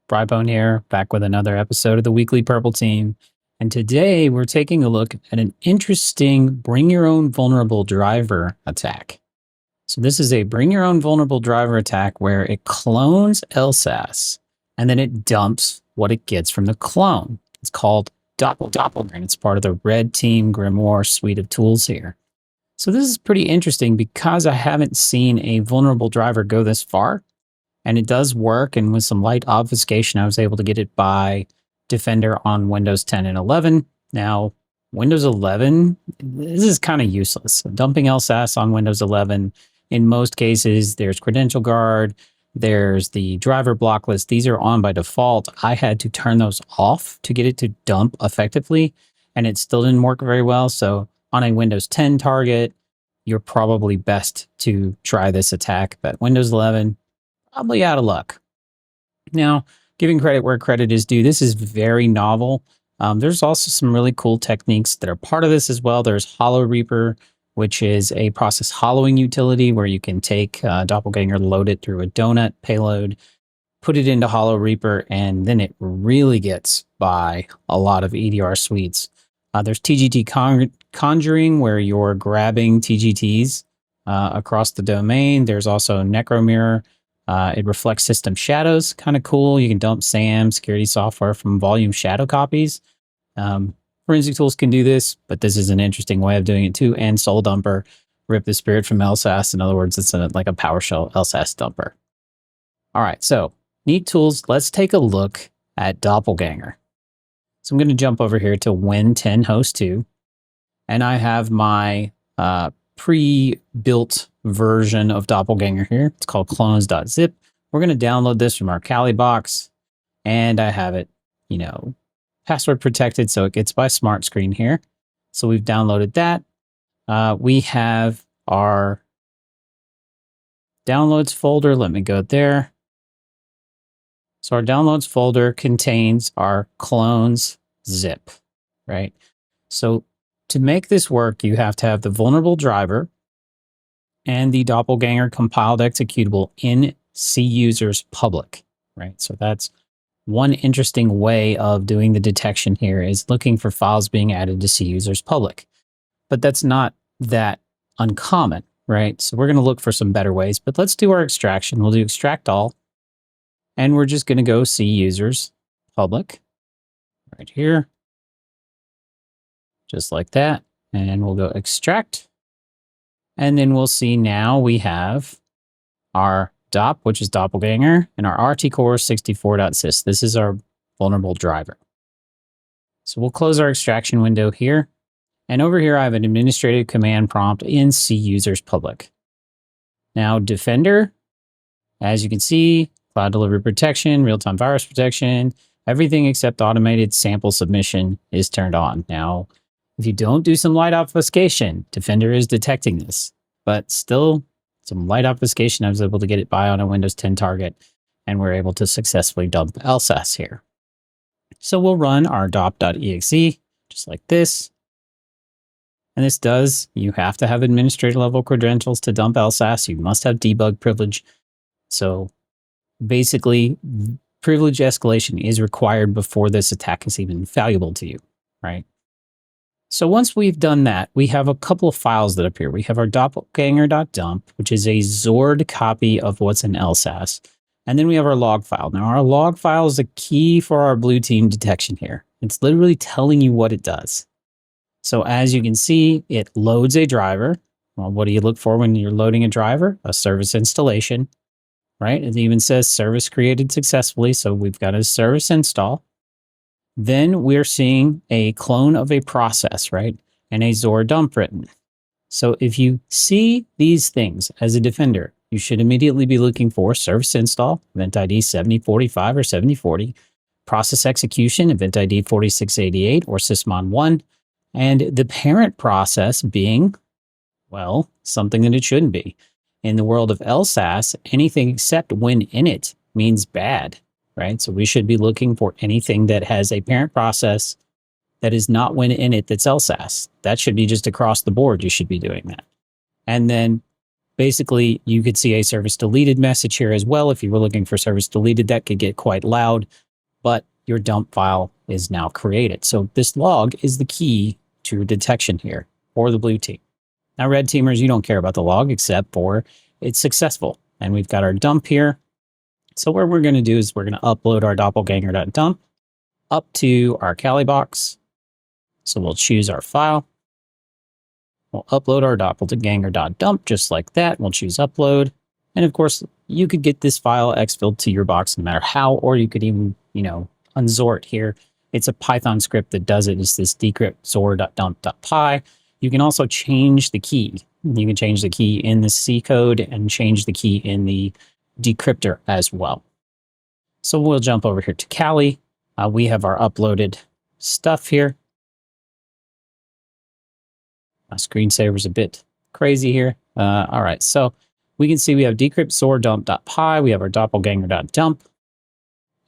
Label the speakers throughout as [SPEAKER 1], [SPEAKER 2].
[SPEAKER 1] Brybone here, back with another episode of the Weekly Purple Team. And today we're taking a look at an interesting bring your own vulnerable driver attack. So this is a bring your own vulnerable driver attack where it clones LSASS and then it dumps what it gets from the clone. It's called Doppelganger, and it's part of the RedTeamGrimoire suite of tools here. So this is pretty interesting because I haven't seen a vulnerable driver go this far. And it does work, and with some light obfuscation, I was able to get it by Defender on Windows 10 and 11. Now, Windows 11, this is kind of useless. Dumping LSASS on Windows 11, in most cases, there's Credential Guard, there's the driver block list. These are on by default. I had to turn those off to get it to dump effectively, and it still didn't work very well. So on a Windows 10 target, you're probably best to try this attack. But Windows 11, probably out of luck. Now, giving credit where credit is due, this is very novel. There's also some really cool techniques that are part of this as well. There's Hollow Reaper, which is a process hollowing utility where you can take Doppelganger, load it through a donut payload, put it into Hollow Reaper, and then it really gets by a lot of EDR suites. There's TGT Conjuring, where you're grabbing TGTs across the domain. There's also Necromirror. It reflects system shadows, kind of cool. You can dump SAM security software from volume shadow copies. Forensic tools can do this, but this is an interesting way of doing it too. And Soul Dumper, rip the spirit from LSASS. In other words, it's like a PowerShell LSASS dumper. All right, so neat tools. Let's take a look at Doppelganger. So I'm going to jump over here to Win10 host 2, and I have my pre-built version of Doppelganger here. It's called clones.zip. We're going to download this from our Kali box, and I have it, password protected, so it gets by smart screen here. So we've downloaded that. We have our downloads folder. Let me go there. So our downloads folder contains our clones zip, right? So to make this work, you have to have the vulnerable driver and the Doppelganger compiled executable in CUsers public, right? So that's one interesting way of doing the detection here, is looking for files being added to CUsers public. But that's not that uncommon, right? So we're going to look for some better ways, but let's do our extraction. We'll do extract all, and we're just going to go CUsers public right here, just like that. And we'll go extract. And then we'll see now we have our DOP, which is Doppelganger, and our RT-Core 64.sys. This is our vulnerable driver. So we'll close our extraction window here. And over here, I have an administrative command prompt in CUsers public. Now, Defender, as you can see, cloud delivery protection, real-time virus protection, everything except automated sample submission is turned on. Now, if you don't do some light obfuscation, Defender is detecting this, but still some light obfuscation, I was able to get it by on a Windows 10 target, and we're able to successfully dump LSASS here. So we'll run our dop.exe just like this. And this does, you have to have administrator level credentials to dump LSASS. You must have debug privilege. So basically, privilege escalation is required before this attack is even valuable to you, right? So once we've done that, we have a couple of files that appear. We have our doppelganger.dump, which is a Zord copy of what's in LSASS. And then we have our log file. Now, our log file is a key for our blue team detection here. It's literally telling you what it does. So as you can see, it loads a driver. Well, what do you look for when you're loading a driver? A service installation, right? It even says service created successfully. So we've got a service install. Then we're seeing a clone of a process, right? And a Zord dump written. So if you see these things as a defender, you should immediately be looking for service install, event ID 7045 or 7040, process execution, event ID 4688 or Sysmon 1, and the parent process being, well, something that it shouldn't be. In the world of LSASS, anything except when in it means bad. Right? So we should be looking for anything that has a parent process that is not when in it that's LSASS. That should be just across the board. You should be doing that. And then Basically, you could see a service deleted message here as well. If you were looking for service deleted, that could get quite loud, but your dump file is now created. So this log is the key to detection here for the blue team. Now, red teamers, you don't care about the log except for it's successful. And we've got our dump here. So what we're going to do is we're going to upload our doppelganger.dump up to our Kali box. So we'll choose our file. We'll upload our doppelganger.dump just like that. We'll choose upload. And of course, you could get this file exfilled to your box no matter how, or you could even, unzor it here. It's a Python script that does it. It's this decrypt.zor.dump.py. You can also change the key. You can change the key in the C code and change the key in the decryptor as well. So we'll jump over here to Kali. We have our uploaded stuff here. My screensaver's a bit crazy here. All right, so we can see we have decrypt.zor.dump.py. We have our doppelganger.dump.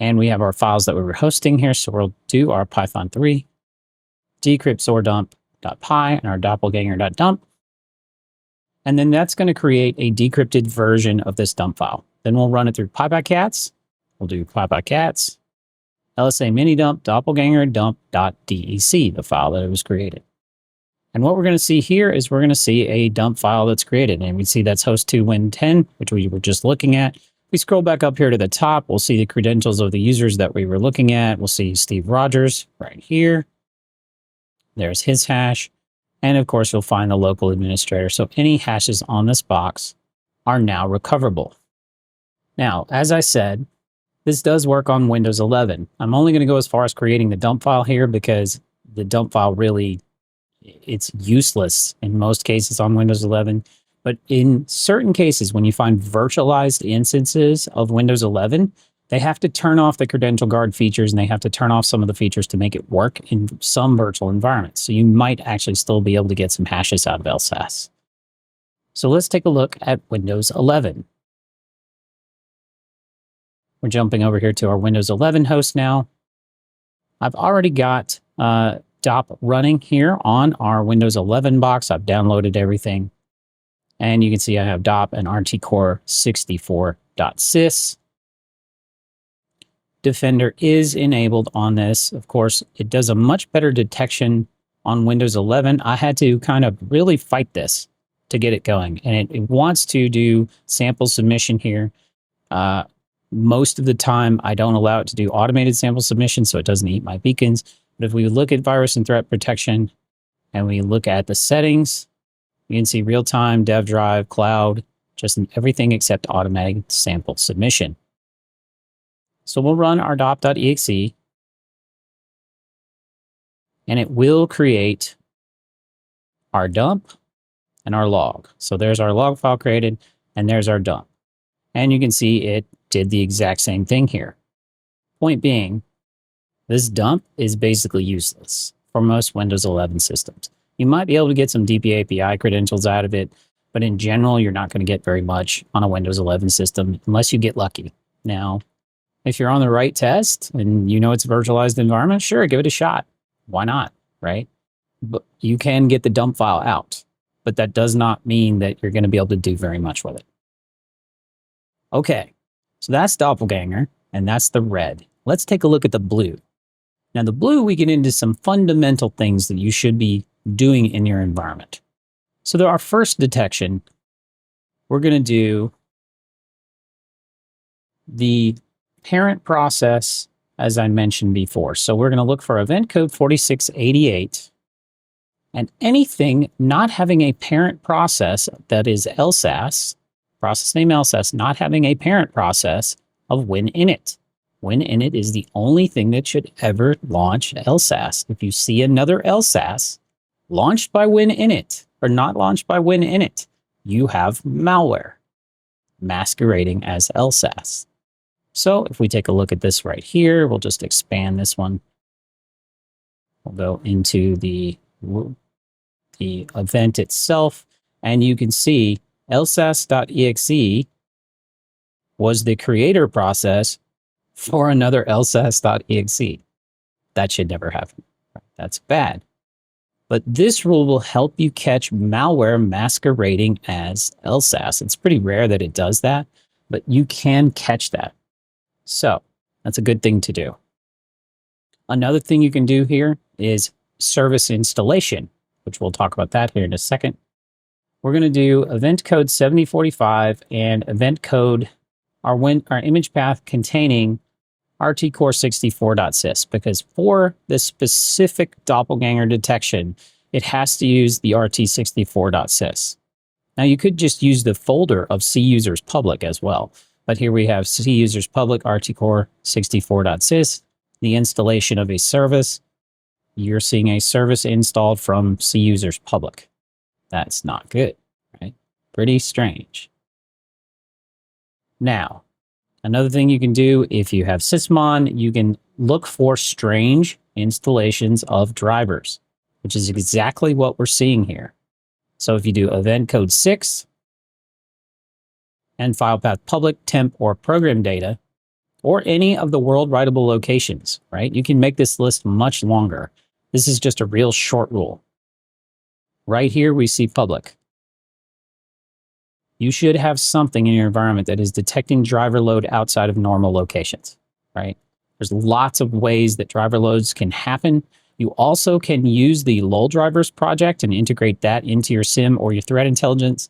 [SPEAKER 1] And we have our files that we were hosting here. So we'll do our Python 3, decrypt.zor.dump.py, and our doppelganger.dump. And then that's going to create a decrypted version of this dump file. Then we'll run it through pypycats. We'll do pypycats, LSA mini dump, doppelganger dump.dec, the file that it was created. And what we're going to see here is we're going to see a dump file that's created. And we see that's host 2 win10, which we were just looking at. We scroll back up here to the top. We'll see the credentials of the users that we were looking at. We'll see Steve Rogers right here. There's his hash. And of course, you'll find the local administrator. So any hashes on this box are now recoverable. Now, as I said, this does work on Windows 11. I'm only going to go as far as creating the dump file here because the dump file really, it's useless in most cases on Windows 11. But in certain cases, when you find virtualized instances of Windows 11, they have to turn off the credential guard features and they have to turn off some of the features to make it work in some virtual environments. So you might actually still be able to get some hashes out of LSASS. So let's take a look at Windows 11. We're jumping over here to our Windows 11 host now. I've already got DOP running here on our Windows 11 box. I've downloaded everything. And you can see I have DOP and RT-Core 64.sys. Defender is enabled on this. Of course, it does a much better detection on Windows 11. I had to kind of really fight this to get it going. And it wants to do sample submission here. Most of the time, I don't allow it to do automated sample submission, so it doesn't eat my beacons. But if we look at virus and threat protection, and we look at the settings, you can see real-time, dev drive, cloud, just everything except automatic sample submission. So we'll run our dop.exe, and it will create our dump and our log. So there's our log file created, and there's our dump. And you can see it did the exact same thing here. Point being, this dump is basically useless for most Windows 11 systems. You might be able to get some DPAPI credentials out of it, but in general, you're not going to get very much on a Windows 11 system unless you get lucky. Now, if you're on the right test and you know it's a virtualized environment, sure, give it a shot. Why not, right? But you can get the dump file out, but that does not mean that you're going to be able to do very much with it. Okay, so that's Doppelganger, and that's the red. Let's take a look at the blue. Now, the blue, we get into some fundamental things that you should be doing in your environment. So our first detection, we're going to do the parent process, as I mentioned before. So we're going to look for event code 4688, and anything not having a parent process that is LSASS, process name LSASS, not having a parent process of WinInit. WinInit is the only thing that should ever launch LSASS. If you see another LSASS launched by WinInit or not launched by WinInit, you have malware masquerading as LSASS. So if we take a look at this right here, we'll just expand this one. We'll go into the event itself, and you can see LSASS.exe was the creator process for another LSASS.exe. That should never happen. That's bad. But this rule will help you catch malware masquerading as LSASS. It's pretty rare that it does that, but you can catch that. So that's a good thing to do. Another thing you can do here is service installation, which we'll talk about that here in a second. We're going to do event code 7045 and event code, our image path containing RT-Core64.sys, because for this specific Doppelganger detection, it has to use the RT-64.sys. Now, you could just use the folder of CUsers public as well, but here we have CUsers public RT-Core64.sys, the installation of a service. You're seeing a service installed from CUsers public. That's not good, right? Pretty strange. Now, another thing you can do if you have Sysmon, you can look for strange installations of drivers, which is exactly what we're seeing here. So if you do event code 6 and file path public, temp, or program data, or any of the world writable locations, right? You can make this list much longer. This is just a real short rule. Right here, we see public. You should have something in your environment that is detecting driver load outside of normal locations, right? There's lots of ways that driver loads can happen. You also can use the lol drivers project and integrate that into your SIEM or your threat intelligence.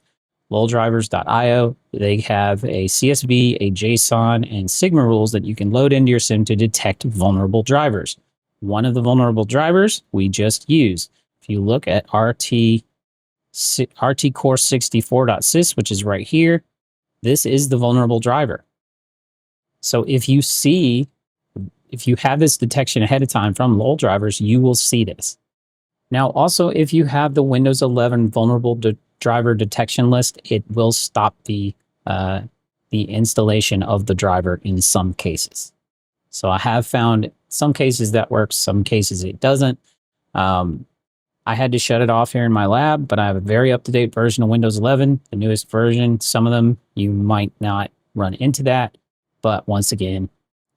[SPEAKER 1] loldrivers.io. They have a CSV, a JSON, and Sigma rules that you can load into your SIEM to detect vulnerable drivers. One of the vulnerable drivers we just used. If you look at RT-Core64.sys, which is right here, this is the vulnerable driver. So if you have this detection ahead of time from lol drivers, you will see this. Now, also, if you have the Windows 11 vulnerable driver detection list, it will stop the installation of the driver in some cases. So I have found some cases that works, some cases it doesn't. I had to shut it off here in my lab, but I have a very up-to-date version of Windows 11, the newest version. Some of them, you might not run into that. But once again,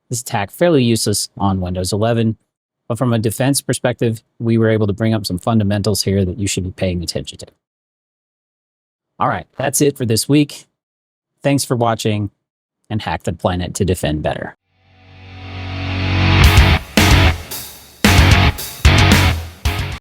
[SPEAKER 1] this attack fairly useless on Windows 11. But from a defense perspective, we were able to bring up some fundamentals here that you should be paying attention to. All right, that's it for this week. Thanks for watching, and hack the planet to defend better.